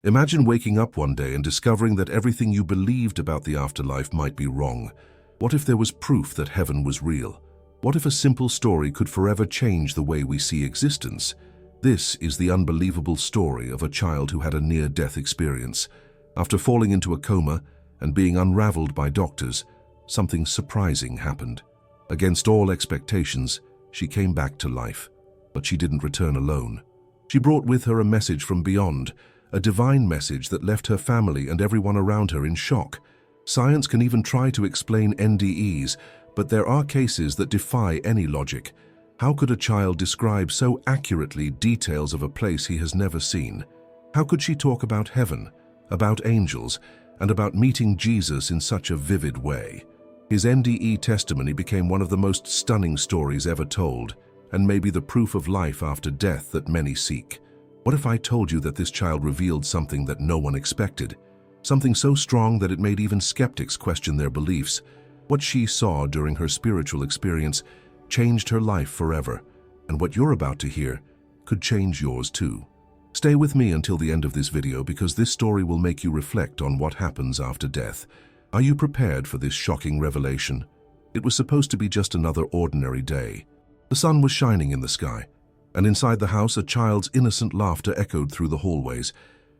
Imagine waking up one day and discovering that everything you believed about the afterlife might be wrong. What if there was proof that heaven was real? What if a simple story could forever change the way we see existence? This is the unbelievable story of a child who had a near-death experience. After falling into a coma and being unraveled by doctors, something surprising happened. Against all expectations, she came back to life, but she didn't return alone. She brought with her a message from beyond, a divine message that left her family and everyone around her in shock. Science can even try to explain NDEs, but there are cases that defy any logic. How could a child describe so accurately details of a place he has never seen? How could she talk about heaven, about angels, and about meeting Jesus in such a vivid way? His NDE testimony became one of the most stunning stories ever told, and may be the proof of life after death that many seek. What if I told you that this child revealed something that no one expected? Something so strong that it made even skeptics question their beliefs. What she saw during her spiritual experience changed her life forever, and what you're about to hear could change yours too. Stay with me until the end of this video because this story will make you reflect on what happens after death. Are you prepared for this shocking revelation? It was supposed to be just another ordinary day. The sun was shining in the sky, and inside the house a child's innocent laughter echoed through the hallways.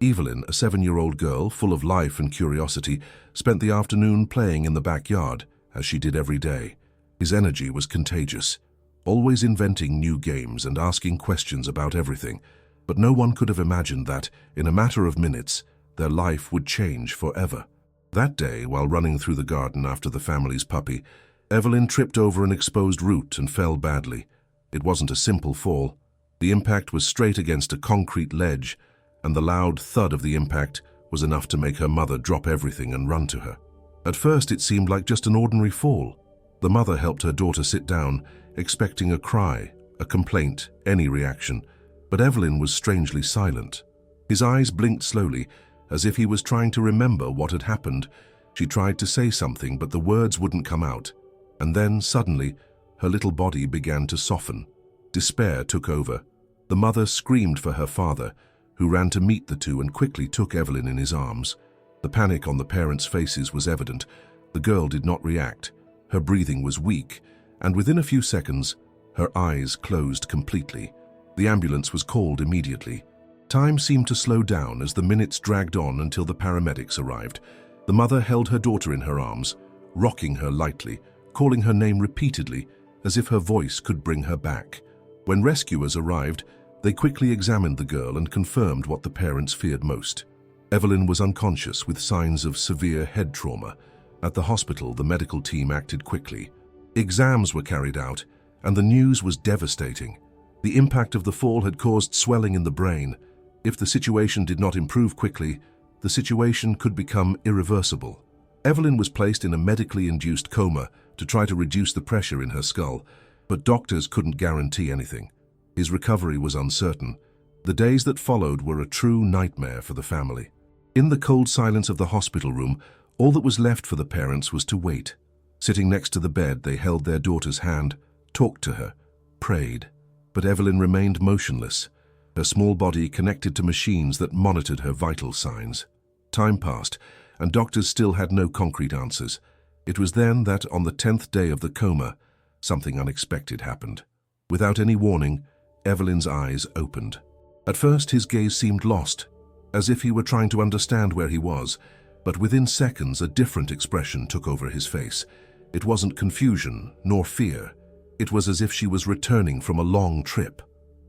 Evelyn, a 7-year-old girl full of life and curiosity, spent the afternoon playing in the backyard, as she did every day. His energy was contagious, always inventing new games and asking questions about everything. But no one could have imagined that, in a matter of minutes, their life would change forever. That day, while running through the garden after the family's puppy, Evelyn tripped over an exposed root and fell badly. It wasn't a simple fall. The impact was straight against a concrete ledge, and the loud thud of the impact was enough to make her mother drop everything and run to her. At first, it seemed like just an ordinary fall. The mother helped her daughter sit down, expecting a cry, a complaint, any reaction. But Evelyn was strangely silent. His eyes blinked slowly, as if he was trying to remember what had happened. She tried to say something, but the words wouldn't come out. And then, suddenly, her little body began to soften. Despair took over. The mother screamed for her father, who ran to meet the two and quickly took Evelyn in his arms. The panic on the parents' faces was evident. The girl did not react. Her breathing was weak, and within a few seconds, her eyes closed completely. The ambulance was called immediately. Time seemed to slow down as the minutes dragged on until the paramedics arrived. The mother held her daughter in her arms, rocking her lightly, calling her name repeatedly, as if her voice could bring her back. When rescuers arrived, they quickly examined the girl and confirmed what the parents feared most. Evelyn was unconscious with signs of severe head trauma. At the hospital, the medical team acted quickly. Exams were carried out, and the news was devastating. The impact of the fall had caused swelling in the brain. If the situation did not improve quickly, the situation could become irreversible. Evelyn was placed in a medically induced coma to try to reduce the pressure in her skull, but doctors couldn't guarantee anything. His recovery was uncertain. The days that followed were a true nightmare for the family. In the cold silence of the hospital room, all that was left for the parents was to wait. Sitting next to the bed, they held their daughter's hand, talked to her, prayed. But Evelyn remained motionless, her small body connected to machines that monitored her vital signs. Time passed, and doctors still had no concrete answers. It was then that, on the 10th day of the coma, something unexpected happened. Without any warning, Evelyn's eyes opened. At first, his gaze seemed lost, as if he were trying to understand where he was, but within seconds, a different expression took over his face. It wasn't confusion, nor fear. It was as if she was returning from a long trip.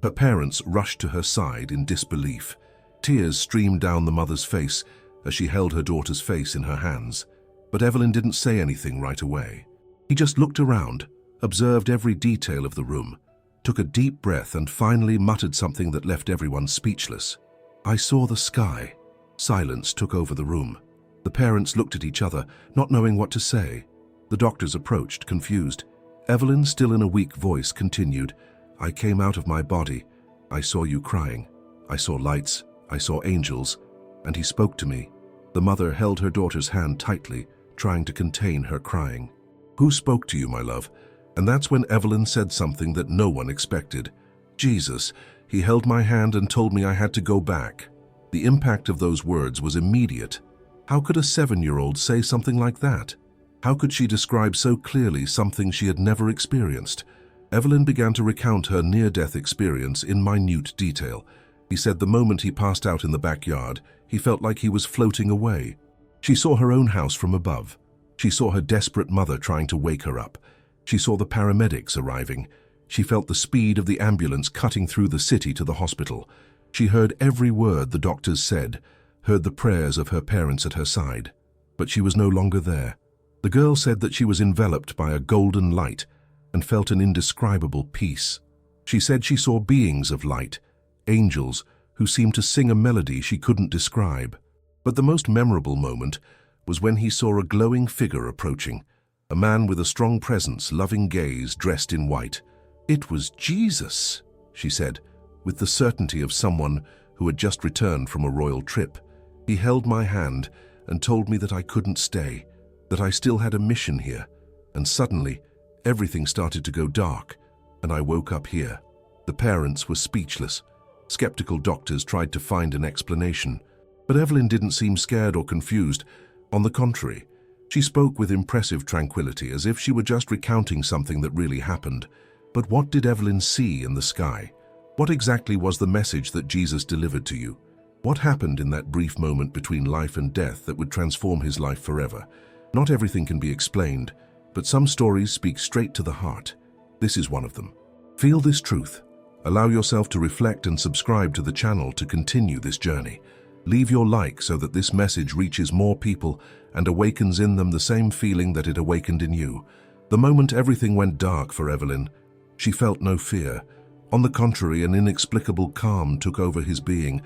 Her parents rushed to her side in disbelief. Tears streamed down the mother's face as she held her daughter's face in her hands. But Evelyn didn't say anything right away. He just looked around, observed every detail of the room, took a deep breath and finally muttered something that left everyone speechless. "I saw the sky." Silence took over the room. The parents looked at each other, not knowing what to say. The doctors approached, confused. Evelyn, still in a weak voice, continued, "I came out of my body. I saw you crying. I saw lights. I saw angels. And he spoke to me." The mother held her daughter's hand tightly, trying to contain her crying. "Who spoke to you, my love?" And that's when Evelyn said something that no one expected. "Jesus. He held my hand and told me I had to go back." The impact of those words was immediate. How could a 7-year-old say something like that? How could she describe so clearly something she had never experienced? Evelyn began to recount her near-death experience in minute detail. He said the moment he passed out in the backyard, he felt like he was floating away. She saw her own house from above. She saw her desperate mother trying to wake her up. She saw the paramedics arriving. She felt the speed of the ambulance cutting through the city to the hospital. She heard every word the doctors said, heard the prayers of her parents at her side. But she was no longer there. The girl said that she was enveloped by a golden light and felt an indescribable peace. She said she saw beings of light, angels, who seemed to sing a melody she couldn't describe. But the most memorable moment was when he saw a glowing figure approaching, a man with a strong presence, loving gaze, dressed in white. "It was Jesus," she said, with the certainty of someone who had just returned from a royal trip. "He held my hand and told me that I couldn't stay, that I still had a mission here. And suddenly, everything started to go dark, and I woke up here." The parents were speechless. Skeptical doctors tried to find an explanation. But Evelyn didn't seem scared or confused. On the contrary, she spoke with impressive tranquility, as if she were just recounting something that really happened. But what did Evelyn see in the sky? What exactly was the message that Jesus delivered to you? What happened in that brief moment between life and death that would transform his life forever? Not everything can be explained, but some stories speak straight to the heart. This is one of them. Feel this truth. Allow yourself to reflect and subscribe to the channel to continue this journey. Leave your like so that this message reaches more people and awakens in them the same feeling that it awakened in you. The moment everything went dark for Evelyn, she felt no fear. On the contrary, an inexplicable calm took over his being.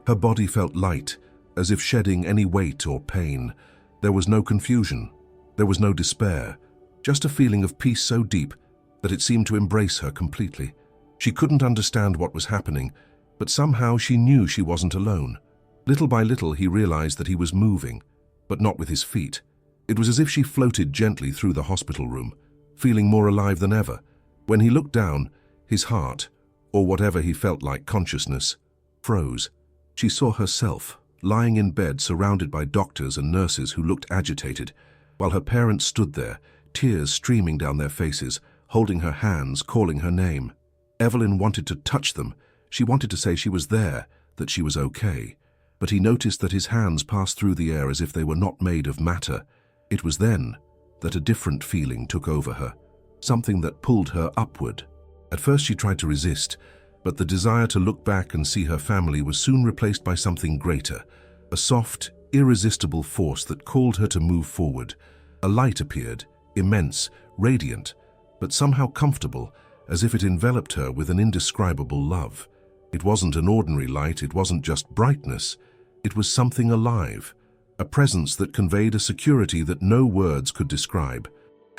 Her body felt light, as if shedding any weight or pain. There was no confusion. There was no despair. Just a feeling of peace so deep that it seemed to embrace her completely. She couldn't understand what was happening, but somehow she knew she wasn't alone. Little by little, he realized that he was moving, but not with his feet. It was as if she floated gently through the hospital room, feeling more alive than ever. When he looked down, his heart, or whatever he felt like consciousness, froze. She saw herself, lying in bed surrounded by doctors and nurses who looked agitated, while her parents stood there, tears streaming down their faces, holding her hands, calling her name. Evelyn wanted to touch them. She wanted to say she was there, that she was okay. But he noticed that his hands passed through the air as if they were not made of matter. It was then that a different feeling took over her, something that pulled her upward. At first she tried to resist, but the desire to look back and see her family was soon replaced by something greater, a soft, irresistible force that called her to move forward. A light appeared, immense, radiant, but somehow comfortable, as if it enveloped her with an indescribable love. It wasn't an ordinary light, it wasn't just brightness. It was something alive, a presence that conveyed a security that no words could describe.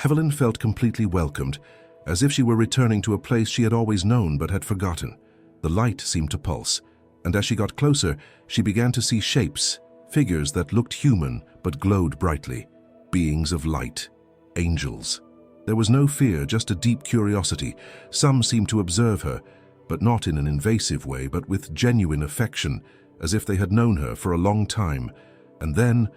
Evelyn felt completely welcomed, as if she were returning to a place she had always known but had forgotten. The light seemed to pulse, and as she got closer, she began to see shapes, figures that looked human but glowed brightly. Beings of light, angels. There was no fear, just a deep curiosity. Some seemed to observe her, but not in an invasive way, but with genuine affection, as if they had known her for a long time. And then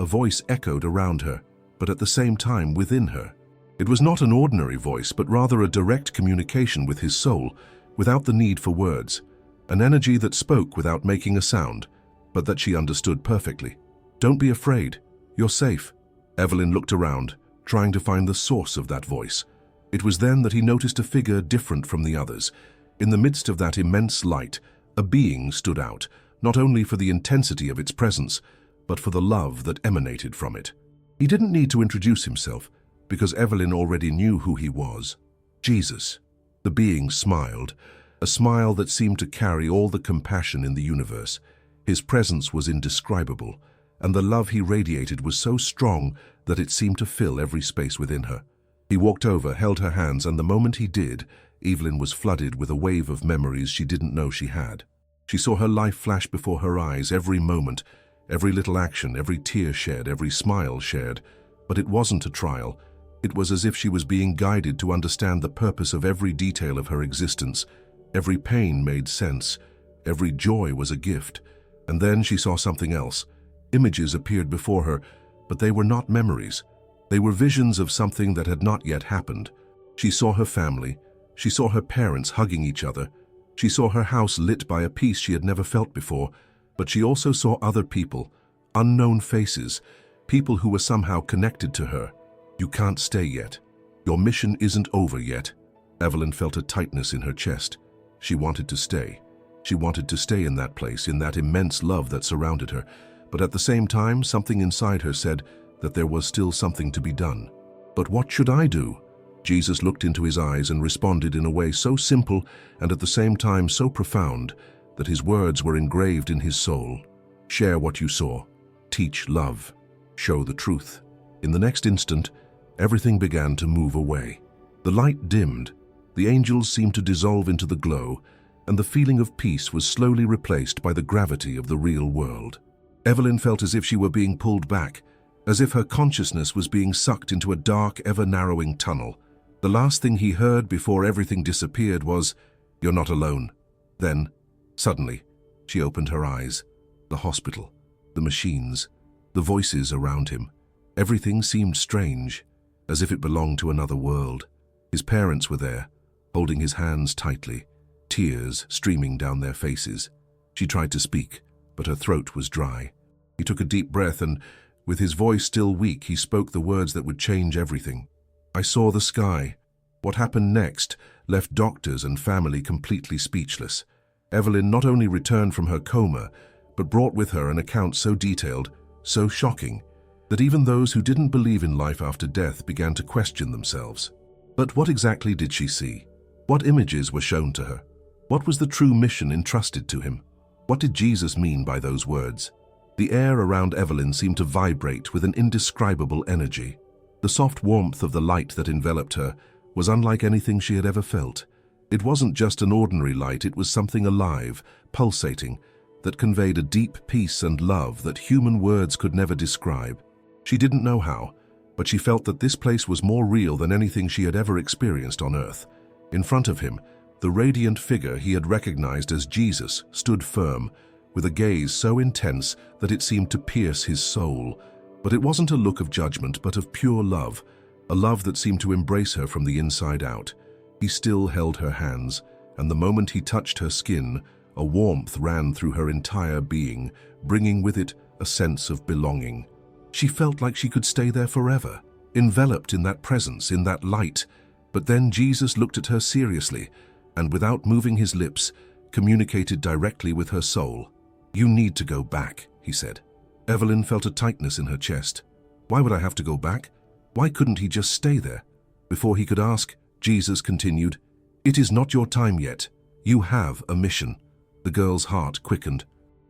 a voice echoed around her, but at the same time within her. It was not an ordinary voice, but rather a direct communication with his soul, without the need for words. An energy that spoke without making a sound, but that she understood perfectly. "Don't be afraid. You're safe." Evelyn looked around, trying to find the source of that voice. It was then that he noticed a figure different from the others. In the midst of that immense light, a being stood out, not only for the intensity of its presence, but for the love that emanated from it. He didn't need to introduce himself, because Evelyn already knew who he was. Jesus. The being smiled, a smile that seemed to carry all the compassion in the universe. His presence was indescribable, and the love he radiated was so strong that it seemed to fill every space within her. He walked over, held her hands, and the moment he did, Evelyn was flooded with a wave of memories she didn't know she had. She saw her life flash before her eyes, every moment, every little action, every tear shed, every smile shared. But it wasn't a trial. It was as if she was being guided to understand the purpose of every detail of her existence. Every pain made sense. Every joy was a gift. And then she saw something else. Images appeared before her, but they were not memories. They were visions of something that had not yet happened. She saw her family. She saw her parents hugging each other. She saw her house lit by a peace she had never felt before. But she also saw other people, unknown faces, people who were somehow connected to her. You can't stay yet. Your mission isn't over yet. Evelyn felt a tightness in her chest. She wanted to stay. She wanted to stay in that place, in that immense love that surrounded her. But at the same time, something inside her said that there was still something to be done. But what should I do? Jesus looked into his eyes and responded in a way so simple and at the same time so profound that his words were engraved in his soul. Share what you saw. Teach love. Show the truth. In the next instant, everything began to move away. The light dimmed. The angels seemed to dissolve into the glow, and the feeling of peace was slowly replaced by the gravity of the real world. Evelyn felt as if she were being pulled back, as if her consciousness was being sucked into a dark, ever-narrowing tunnel. The last thing he heard before everything disappeared was, "You're not alone." Then, suddenly, she opened her eyes. The hospital, the machines, the voices around him. Everything seemed strange, as if it belonged to another world. His parents were there, holding his hands tightly, tears streaming down their faces. She tried to speak, but her throat was dry. He took a deep breath and, with his voice still weak, he spoke the words that would change everything. "I saw the sky." What happened next left doctors and family completely speechless. Evelyn not only returned from her coma, but brought with her an account so detailed, so shocking, that even those who didn't believe in life after death began to question themselves. But what exactly did she see? What images were shown to her? What was the true mission entrusted to him? What did Jesus mean by those words? The air around Evelyn seemed to vibrate with an indescribable energy. The soft warmth of the light that enveloped her was unlike anything she had ever felt. It wasn't just an ordinary light, it was something alive, pulsating, that conveyed a deep peace and love that human words could never describe. She didn't know how, but she felt that this place was more real than anything she had ever experienced on earth. In front of him, the radiant figure he had recognized as Jesus stood firm, with a gaze so intense that it seemed to pierce his soul. But it wasn't a look of judgment, but of pure love, a love that seemed to embrace her from the inside out. He still held her hands, and the moment he touched her skin, a warmth ran through her entire being, bringing with it a sense of belonging. She felt like she could stay there forever, enveloped in that presence, in that light. But then Jesus looked at her seriously, and without moving his lips, communicated directly with her soul. "You need to go back," he said. Evelyn felt a tightness in her chest. Why would I have to go back? Why couldn't he just stay there? Before he could ask, Jesus continued, "It is not your time yet. You have a mission." The girl's heart quickened.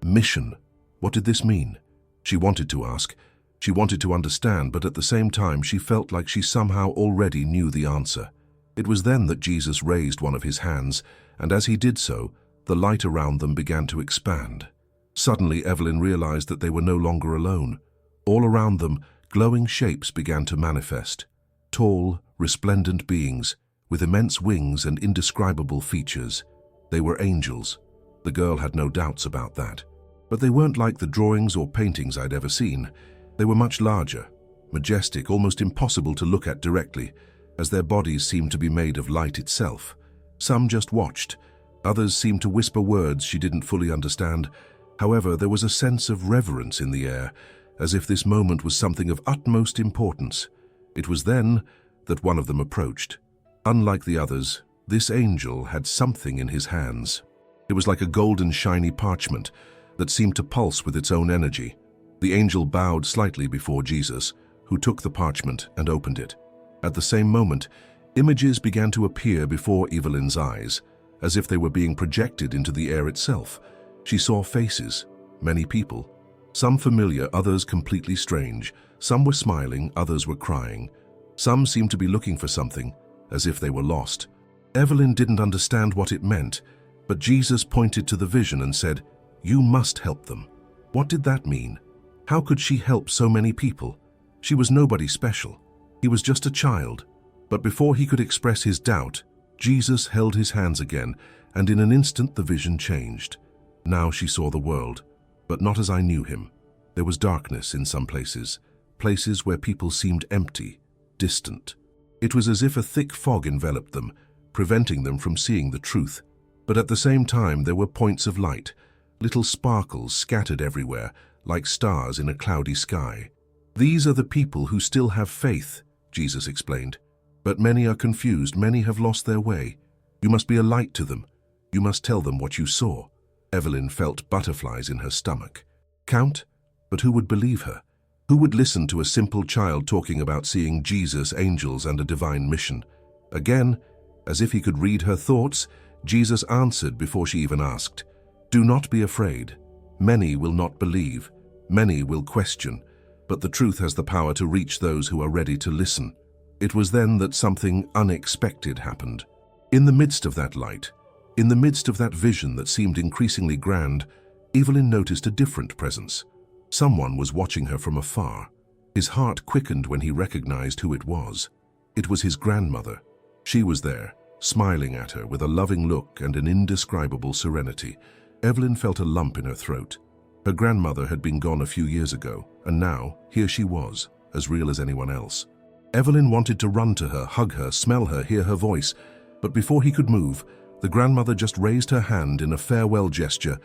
Mission? What did this mean? She wanted to ask. She wanted to understand, but at the same time she felt like she somehow already knew the answer. It was then that Jesus raised one of his hands, and as he did so, the light around them began to expand. Suddenly, Evelyn realized that they were no longer alone. All around them, glowing shapes began to manifest. Tall, resplendent beings, with immense wings and indescribable features. They were angels. The girl had no doubts about that. But they weren't like the drawings or paintings I'd ever seen. They were much larger, majestic, almost impossible to look at directly, as their bodies seemed to be made of light itself. Some just watched. Others seemed to whisper words she didn't fully understand. However, there was a sense of reverence in the air, as if this moment was something of utmost importance. It was then that one of them approached. Unlike the others, this angel had something in his hands. It was like a golden shiny parchment that seemed to pulse with its own energy. The angel bowed slightly before Jesus, who took the parchment and opened it. At the same moment, images began to appear before Evelyn's eyes, as if they were being projected into the air itself. She saw faces, many people, some familiar, others completely strange. Some were smiling, others were crying. Some seemed to be looking for something, as if they were lost. Evelyn didn't understand what it meant, but Jesus pointed to the vision and said, "You must help them." What did that mean? How could she help so many people? She was nobody special. He was just a child. But before he could express his doubt, Jesus held his hands again, and in an instant the vision changed. Now she saw the world. but not as I knew him. There was darkness in some places, places where people seemed empty, distant. It was as if a thick fog enveloped them, preventing them from seeing the truth. But at the same time, there were points of light, little sparkles scattered everywhere, like stars in a cloudy sky. These are the people who still have faith, Jesus explained. But many are confused, many have lost their way. You must be a light to them. You must tell them what you saw. Evelyn felt butterflies in her stomach. Count? But who would believe her? Who would listen to a simple child talking about seeing Jesus, angels, and a divine mission? Again, as if he could read her thoughts, Jesus answered before she even asked. Do not be afraid. Many will not believe. Many will question. But the truth has the power to reach those who are ready to listen. It was then that something unexpected happened. In the midst of that light, in the midst of that vision that seemed increasingly grand, Evelyn noticed a different presence. Someone was watching her from afar. His heart quickened when he recognized who it was. It was his grandmother. She was there, smiling at her with a loving look and an indescribable serenity. Evelyn felt a lump in her throat. Her grandmother had been gone a few years ago, and now, here she was, as real as anyone else. Evelyn wanted to run to her, hug her, smell her, hear her voice, but before he could move, the grandmother just raised her hand in a farewell gesture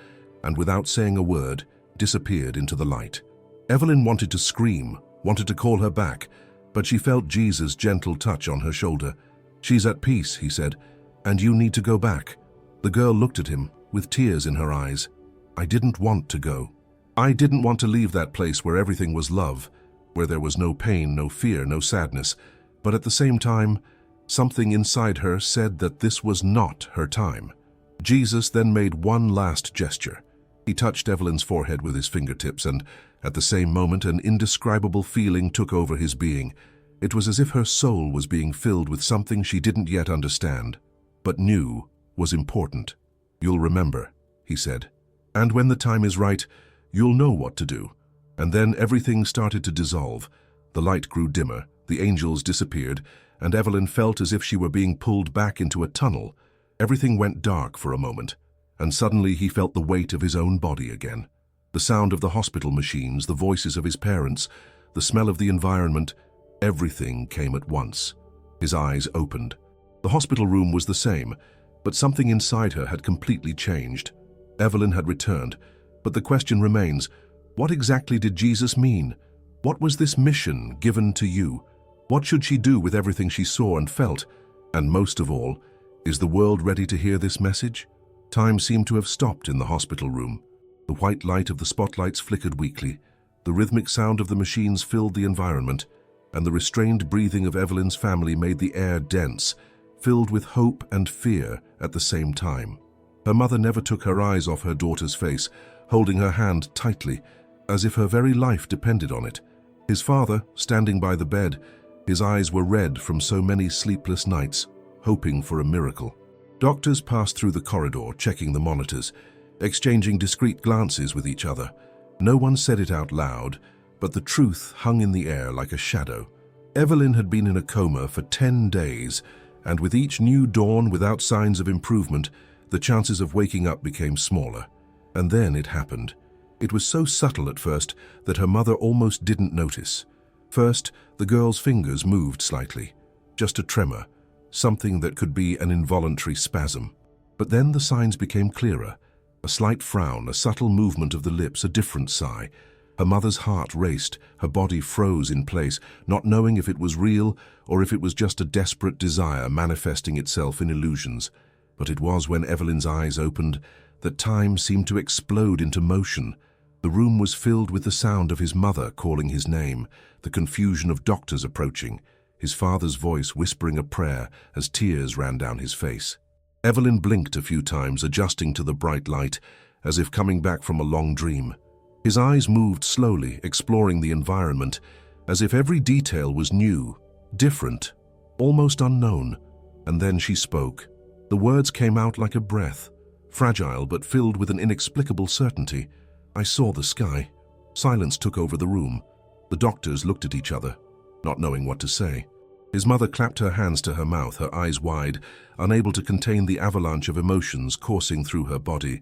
and, without saying a word, disappeared into the light. Evelyn wanted to scream, wanted to call her back, but she felt Jesus' gentle touch on her shoulder. She's at peace, he said, and you need to go back. The girl looked at him, with tears in her eyes. I didn't want to go. I didn't want to leave that place where everything was love, where there was no pain, no fear, no sadness. But at the same time, something inside her said that this was not her time. Jesus then made one last gesture. He touched Evelyn's forehead with his fingertips, and at the same moment an indescribable feeling took over his being. It was as if her soul was being filled with something she didn't yet understand, but knew was important. You'll remember, he said. And when the time is right, you'll know what to do. And then everything started to dissolve. The light grew dimmer, the angels disappeared, and Evelyn felt as if she were being pulled back into a tunnel. Everything went dark for a moment, and suddenly he felt the weight of his own body again. The sound of the hospital machines, the voices of his parents, the smell of the environment, everything came at once. His eyes opened. The hospital room was the same, but something inside her had completely changed. Evelyn had returned, but the question remains, what exactly did Jesus mean? What was this mission given to you? What should she do with everything she saw and felt? And most of all, is the world ready to hear this message? Time seemed to have stopped in the hospital room. The white light of the spotlights flickered weakly. The rhythmic sound of the machines filled the environment, and the restrained breathing of Evelyn's family made the air dense, filled with hope and fear at the same time. Her mother never took her eyes off her daughter's face, holding her hand tightly, as if her very life depended on it. His father, standing by the bed, his eyes were red from so many sleepless nights, hoping for a miracle. Doctors passed through the corridor, checking the monitors, exchanging discreet glances with each other. No one said it out loud, but the truth hung in the air like a shadow. Evelyn had been in a coma for 10 days, and with each new dawn without signs of improvement, the chances of waking up became smaller. And then it happened. It was so subtle at first that her mother almost didn't notice. First, the girl's fingers moved slightly, just a tremor, something that could be an involuntary spasm. But then the signs became clearer. A slight frown, a subtle movement of the lips, a different sigh. Her mother's heart raced, her body froze in place, not knowing if it was real or if it was just a desperate desire manifesting itself in illusions. But it was when Evelyn's eyes opened that time seemed to explode into motion. The room was filled with the sound of his mother calling his name, the confusion of doctors approaching, his father's voice whispering a prayer as tears ran down his face. Evelyn blinked a few times, adjusting to the bright light, as if coming back from a long dream. His eyes moved slowly, exploring the environment, as if every detail was new, different, almost unknown. And then she spoke. The words came out like a breath, fragile but filled with an inexplicable certainty. I saw the sky. Silence took over the room. The doctors looked at each other, not knowing what to say. His mother clapped her hands to her mouth, her eyes wide, unable to contain the avalanche of emotions coursing through her body.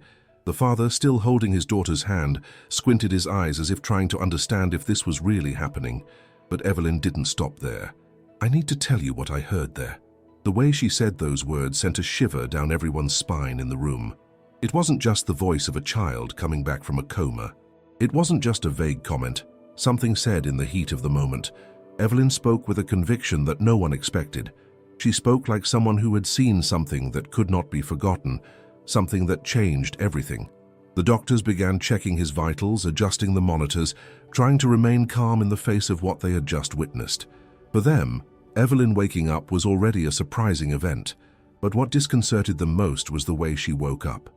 The father, still holding his daughter's hand, squinted his eyes as if trying to understand if this was really happening. But Evelyn didn't stop there. "I need to tell you what I heard there." The way she said those words sent a shiver down everyone's spine in the room. It wasn't just the voice of a child coming back from a coma. It wasn't just a vague comment, something said in the heat of the moment. Evelyn spoke with a conviction that no one expected. She spoke like someone who had seen something that could not be forgotten, something that changed everything. The doctors began checking his vitals, adjusting the monitors, trying to remain calm in the face of what they had just witnessed. For them, Evelyn waking up was already a surprising event, but what disconcerted them most was the way she woke up.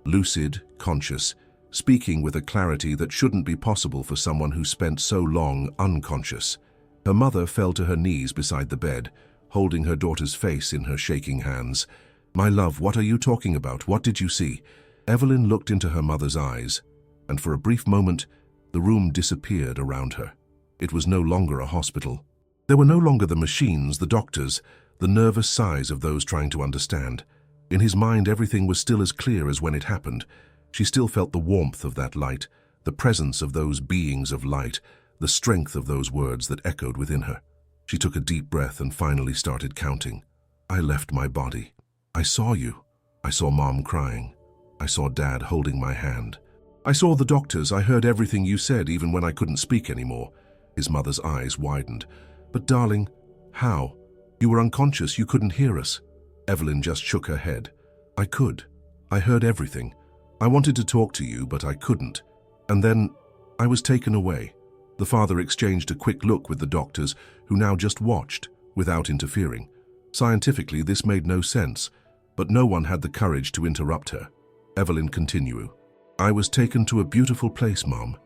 Lucid, conscious, speaking with a clarity that shouldn't be possible for someone who spent so long unconscious. Her mother fell to her knees beside the bed, holding her daughter's face in her shaking hands. "My love, what are you talking about? What did you see?" Evelyn looked into her mother's eyes, and for a brief moment, the room disappeared around her. It was no longer a hospital. There were no longer the machines, the doctors, the nervous sighs of those trying to understand. In his mind, everything was still as clear as when it happened. She still felt the warmth of that light, the presence of those beings of light, the strength of those words that echoed within her. She took a deep breath and finally started counting. "I left my body. I saw you. I saw Mom crying. I saw Dad holding my hand. I saw the doctors. I heard everything you said, even when I couldn't speak anymore." His mother's eyes widened. "But darling, how? You were unconscious. You couldn't hear us." Evelyn just shook her head. "I could. I heard everything. I wanted to talk to you, but I couldn't. And then I was taken away." The father exchanged a quick look with the doctors, who now just watched, without interfering. Scientifically, this made no sense, but no one had the courage to interrupt her. Evelyn continued. "I was taken to a beautiful place, Mom.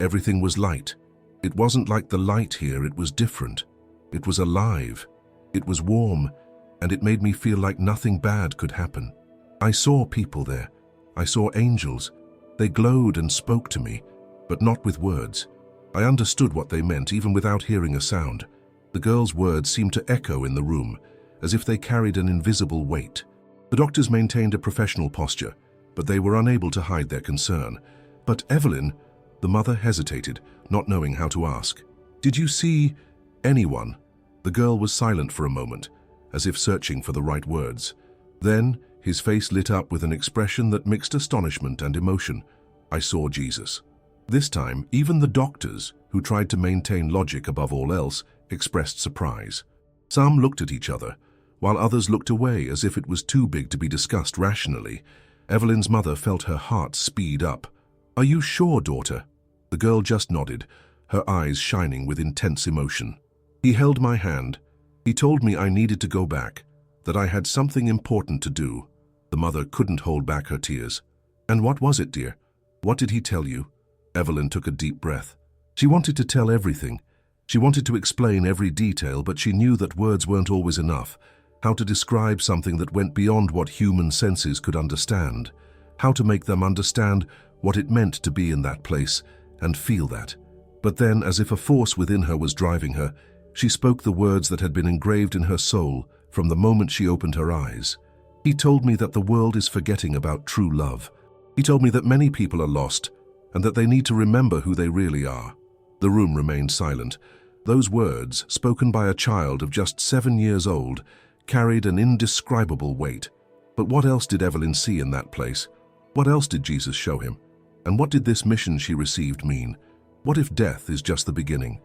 Everything was light. It wasn't like the light here, it was different. It was alive. It was warm, and it made me feel like nothing bad could happen. I saw people there. I saw angels. They glowed and spoke to me, but not with words. I understood what they meant, even without hearing a sound. The girl's words seemed to echo in the room, as if they carried an invisible weight." The doctors maintained a professional posture, but they were unable to hide their concern. "But Evelyn," the mother hesitated, not knowing how to ask. "Did you see anyone?" The girl was silent for a moment, as if searching for the right words. Then, his face lit up with an expression that mixed astonishment and emotion. "I saw Jesus." This time, even the doctors, who tried to maintain logic above all else, expressed surprise. Some looked at each other, while others looked away as if it was too big to be discussed rationally. Evelyn's mother felt her heart speed up. "Are you sure, daughter?" The girl just nodded, her eyes shining with intense emotion. "He held my hand. He told me I needed to go back, that I had something important to do." The mother couldn't hold back her tears. "And what was it, dear? What did he tell you?" Evelyn took a deep breath. She wanted to tell everything. She wanted to explain every detail, but she knew that words weren't always enough. How to describe something that went beyond what human senses could understand. How to make them understand what it meant to be in that place and feel that. But then, as if a force within her was driving her, she spoke the words that had been engraved in her soul from the moment she opened her eyes. "He told me that the world is forgetting about true love. He told me that many people are lost, and that they need to remember who they really are." The room remained silent. Those words, spoken by a child of just 7 years old, carried an indescribable weight. But what else did Evelyn see in that place? What else did Jesus show him? And what did this mission she received mean? What if death is just the beginning?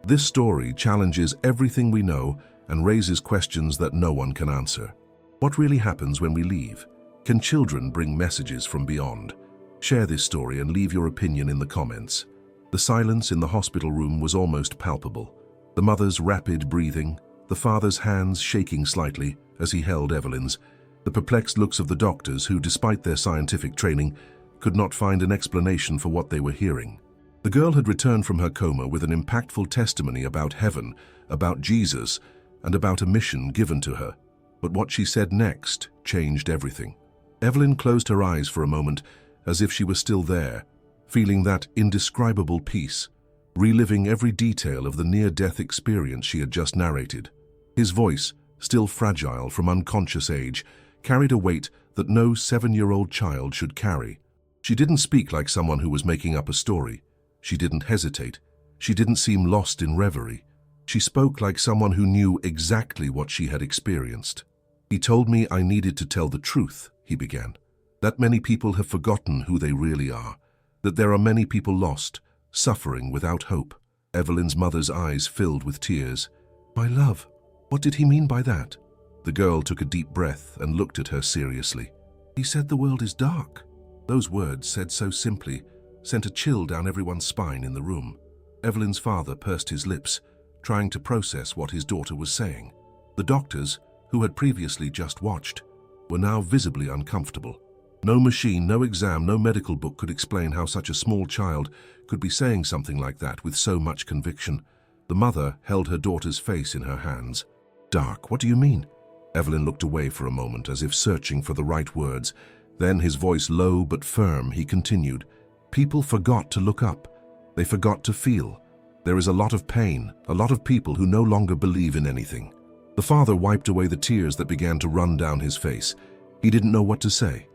This story challenges everything we know and raises questions that no one can answer. What really happens when we leave? Can children bring messages from beyond? Share this story and leave your opinion in the comments. The silence in the hospital room was almost palpable. The mother's rapid breathing, the father's hands shaking slightly as he held Evelyn's, the perplexed looks of the doctors who, despite their scientific training, could not find an explanation for what they were hearing. The girl had returned from her coma with an impactful testimony about heaven, about Jesus, and about a mission given to her. But what she said next changed everything. Evelyn closed her eyes for a moment, as if she were still there, feeling that indescribable peace, reliving every detail of the near-death experience she had just narrated. His voice, still fragile from unconscious age, carried a weight that no 7-year-old child should carry. She didn't speak like someone who was making up a story. She didn't hesitate. She didn't seem lost in reverie. She spoke like someone who knew exactly what she had experienced. "He told me I needed to tell the truth," he began. "That many people have forgotten who they really are. That there are many people lost, suffering without hope." Evelyn's mother's eyes filled with tears. "My love, what did he mean by that?" The girl took a deep breath and looked at her seriously. "He said the world is dark." Those words, said so simply, sent a chill down everyone's spine in the room. Evelyn's father pursed his lips, trying to process what his daughter was saying. The doctors, who had previously just watched, were now visibly uncomfortable. No machine, no exam, no medical book could explain how such a small child could be saying something like that with so much conviction. The mother held her daughter's face in her hands. "Dark, what do you mean?" Evelyn looked away for a moment, as if searching for the right words. Then, his voice low but firm, he continued, "People forgot to look up. They forgot to feel. There is a lot of pain, a lot of people who no longer believe in anything." The father wiped away the tears that began to run down his face. He didn't know what to say.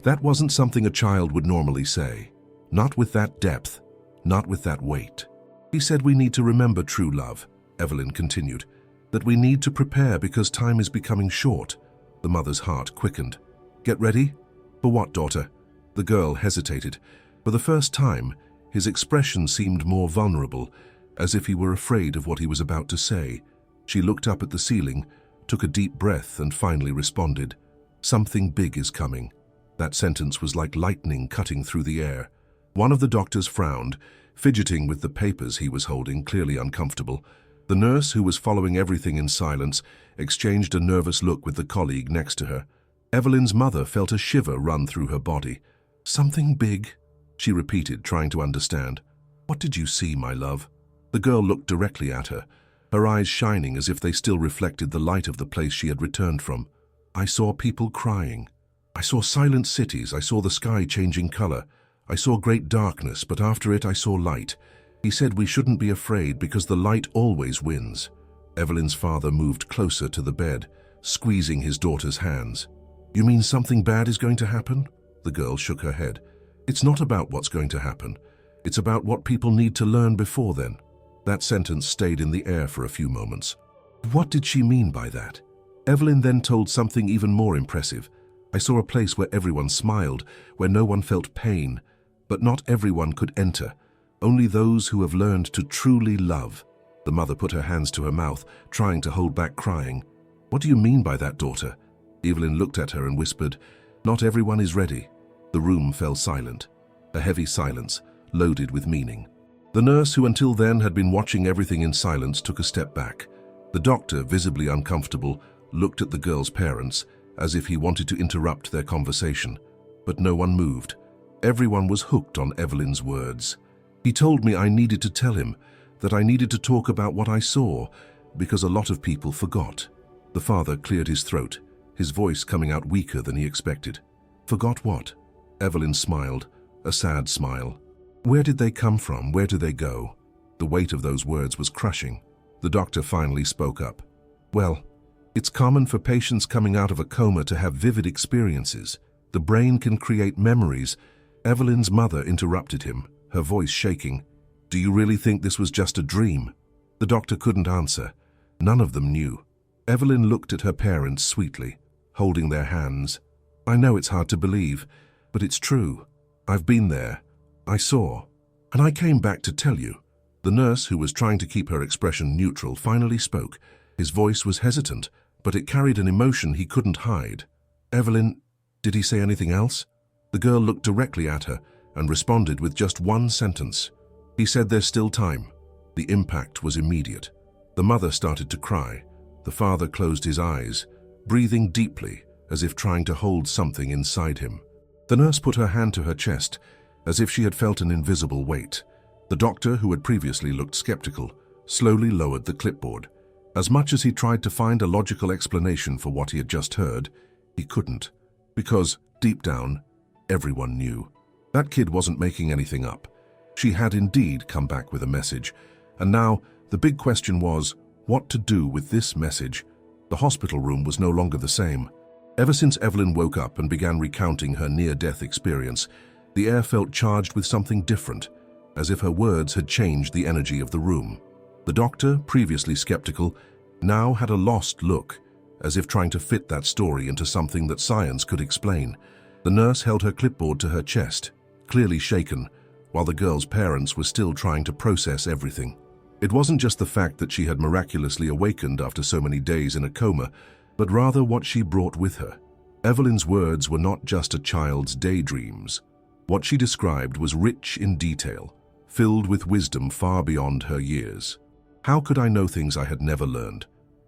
That wasn't something a child would normally say. Not with that depth, not with that weight. "He said we need to remember true love," Evelyn continued, "that we need to prepare because time is becoming short." The mother's heart quickened. "Get ready?" "For what, daughter?" The girl hesitated. For the first time, his expression seemed more vulnerable, as if he were afraid of what he was about to say. She looked up at the ceiling, took a deep breath, and finally responded, "Something big is coming." That sentence was like lightning cutting through the air. One of the doctors frowned, fidgeting with the papers he was holding, clearly uncomfortable. The nurse, who was following everything in silence, exchanged a nervous look with the colleague next to her. Evelyn's mother felt a shiver run through her body. "Something big?" she repeated, trying to understand. "What did you see, my love?" The girl looked directly at her, her eyes shining as if they still reflected the light of the place she had returned from. "I saw people crying. I saw silent cities. I saw the sky changing color. I saw great darkness, but after it I saw light. He said we shouldn't be afraid because the light always wins." Evelyn's father moved closer to the bed, squeezing his daughter's hands. "You mean something bad is going to happen?" The girl shook her head. "It's not about what's going to happen. It's about what people need to learn before then." That sentence stayed in the air for a few moments. What did she mean by that? Evelyn then told something even more impressive. "I saw a place where everyone smiled, where no one felt pain, but not everyone could enter. Only those who have learned to truly love." The mother put her hands to her mouth, trying to hold back crying. "What do you mean by that, daughter?" Evelyn looked at her and whispered, "Not everyone is ready." The room fell silent, a heavy silence, loaded with meaning. The nurse, who until then had been watching everything in silence, took a step back. The doctor, visibly uncomfortable, looked at the girl's parents, as if he wanted to interrupt their conversation. But no one moved. Everyone was hooked on Evelyn's words. "He told me I needed to tell him, that I needed to talk about what I saw, because a lot of people forgot." The father cleared his throat, his voice coming out weaker than he expected. "Forgot what?" Evelyn smiled, a sad smile. "Where did they come from? Where do they go?" The weight of those words was crushing. The doctor finally spoke up. "Well, it's common for patients coming out of a coma to have vivid experiences. The brain can create memories." Evelyn's mother interrupted him, her voice shaking. "Do you really think this was just a dream?" The doctor couldn't answer. None of them knew. Evelyn looked at her parents sweetly, holding their hands. "I know it's hard to believe, but it's true. I've been there. I saw. And I came back to tell you." The nurse, who was trying to keep her expression neutral, finally spoke. His voice was hesitant, but it carried an emotion he couldn't hide. "Evelyn, did he say anything else?" The girl looked directly at her and responded with just one sentence. "He said there's still time." The impact was immediate. The mother started to cry. The father closed his eyes, breathing deeply, as if trying to hold something inside him. The nurse put her hand to her chest, as if she had felt an invisible weight. The doctor, who had previously looked skeptical, slowly lowered the clipboard. As much as he tried to find a logical explanation for what he had just heard, he couldn't, because, deep down, everyone knew. That kid wasn't making anything up. She had indeed come back with a message, and now the big question was, what to do with this message? The hospital room was no longer the same. Ever since Evelyn woke up and began recounting her near-death experience, The air felt charged with something different, as if her words had changed the energy of the room. The doctor, previously skeptical, now had a lost look, as if trying to fit that story into something that science could explain. The nurse held her clipboard to her chest, clearly shaken, while the girl's parents were still trying to process everything. It wasn't just the fact that she had miraculously awakened after so many days in a coma, but rather what she brought with her. Evelyn's words were not just a child's daydreams. What she described was rich in detail, filled with wisdom far beyond her years. How could I know things I had never learned?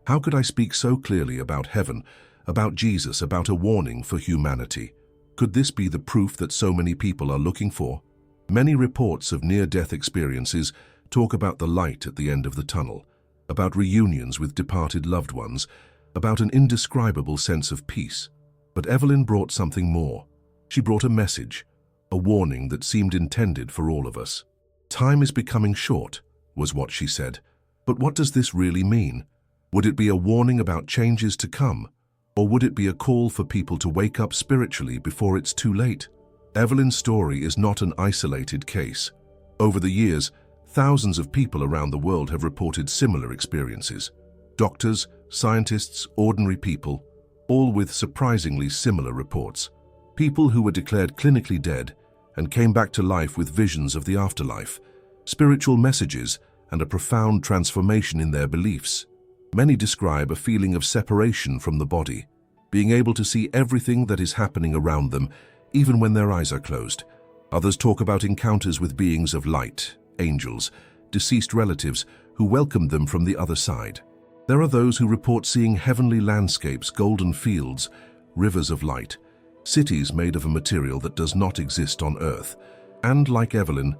How could I speak so clearly about heaven, about Jesus, about a warning for humanity? Could this be the proof that so many people are looking for? Many reports of near-death experiences talk about the light at the end of the tunnel, about reunions with departed loved ones, about an indescribable sense of peace. But Evelyn brought something more. She brought a message, a warning that seemed intended for all of us. "Time is becoming short," was what she said. But what does this really mean? Would it be a warning about changes to come? Or would it be a call for people to wake up spiritually before it's too late? Evelyn's story is not an isolated case. Over the years, thousands of people around the world have reported similar experiences. Doctors, scientists, ordinary people, all with surprisingly similar reports. People who were declared clinically dead and came back to life with visions of the afterlife, spiritual messages, and a profound transformation in their beliefs. Many describe a feeling of separation from the body, being able to see everything that is happening around them, even when their eyes are closed. Others talk about encounters with beings of light, angels, deceased relatives who welcomed them from the other side. There are those who report seeing heavenly landscapes, golden fields, rivers of light, cities made of a material that does not exist on Earth. And like Evelyn,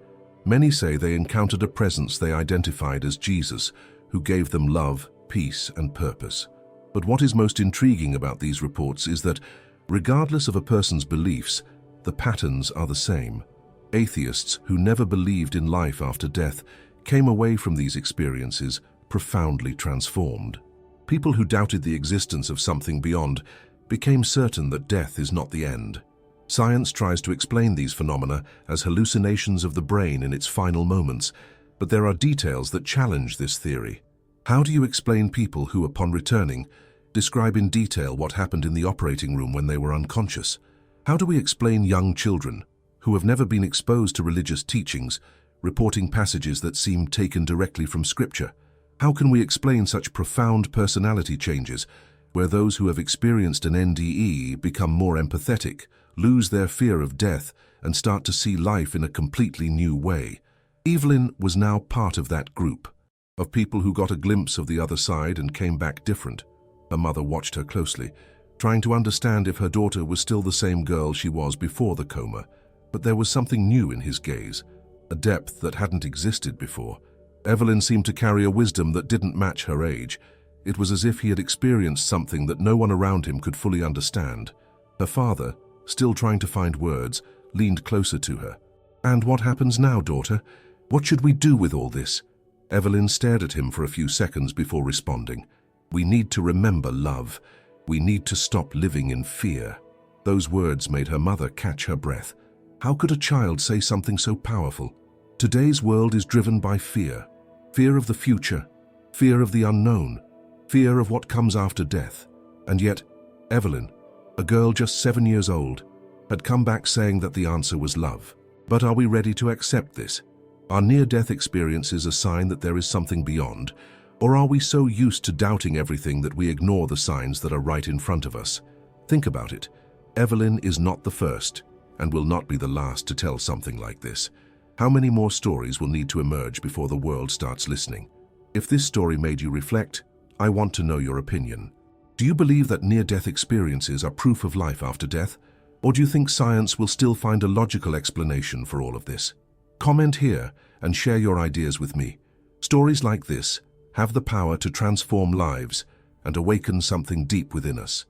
many say they encountered a presence they identified as Jesus, who gave them love, peace, and purpose. But what is most intriguing about these reports is that, regardless of a person's beliefs, the patterns are the same. Atheists who never believed in life after death came away from these experiences profoundly transformed. People who doubted the existence of something beyond became certain that death is not the end. Science tries to explain these phenomena as hallucinations of the brain in its final moments, but there are details that challenge this theory. How do you explain people who, upon returning, describe in detail what happened in the operating room when they were unconscious? How do we explain young children, who have never been exposed to religious teachings, reporting passages that seem taken directly from Scripture? How can we explain such profound personality changes, where those who have experienced an NDE become more empathetic, lose their fear of death, and start to see life in a completely new way? Evelyn was now part of that group, of people who got a glimpse of the other side and came back different. Her mother watched her closely, trying to understand if her daughter was still the same girl she was before the coma. But there was something new in his gaze, a depth that hadn't existed before. Evelyn seemed to carry a wisdom that didn't match her age. It was as if he had experienced something that no one around him could fully understand. Her father, still trying to find words, leaned closer to her. "And what happens now, daughter? What should we do with all this?" Evelyn stared at him for a few seconds before responding. "We need to remember love. We need to stop living in fear." Those words made her mother catch her breath. How could a child say something so powerful? Today's world is driven by fear. Fear of the future, fear of the unknown, fear of what comes after death. And yet, Evelyn, a girl just 7 years old, had come back saying that the answer was love. But are we ready to accept this? Are near-death experiences a sign that there is something beyond? Or are we so used to doubting everything that we ignore the signs that are right in front of us? Think about it. Evelyn is not the first, and will not be the last to tell something like this. How many more stories will need to emerge before the world starts listening? If this story made you reflect, I want to know your opinion. Do you believe that near-death experiences are proof of life after death? Or do you think science will still find a logical explanation for all of this? Comment here and share your ideas with me. Stories like this have the power to transform lives and awaken something deep within us.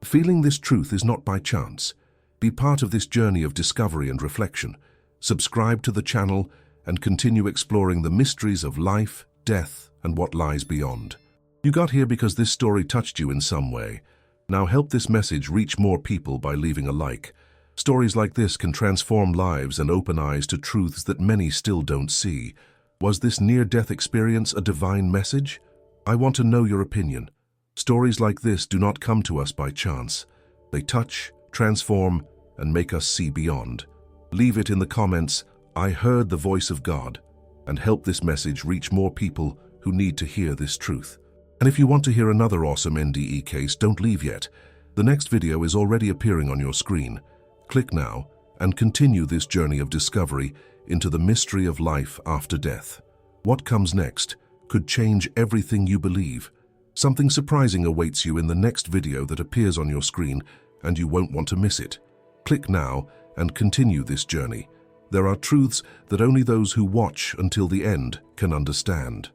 Feeling this truth is not by chance. Be part of this journey of discovery and reflection. Subscribe to the channel and continue exploring the mysteries of life, death, and what lies beyond. You got here because this story touched you in some way. Now help this message reach more people by leaving a like. Stories like this can transform lives and open eyes to truths that many still don't see. Was this near-death experience a divine message? I want to know your opinion. Stories like this do not come to us by chance. They touch, transform, and make us see beyond. Leave it in the comments, "I heard the voice of God," and help this message reach more people who need to hear this truth. And if you want to hear another awesome NDE case, don't leave yet. The next video is already appearing on your screen. Click now and continue this journey of discovery into the mystery of life after death. What comes next could change everything you believe. Something surprising awaits you in the next video that appears on your screen, and you won't want to miss it. Click now and continue this journey. There are truths that only those who watch until the end can understand.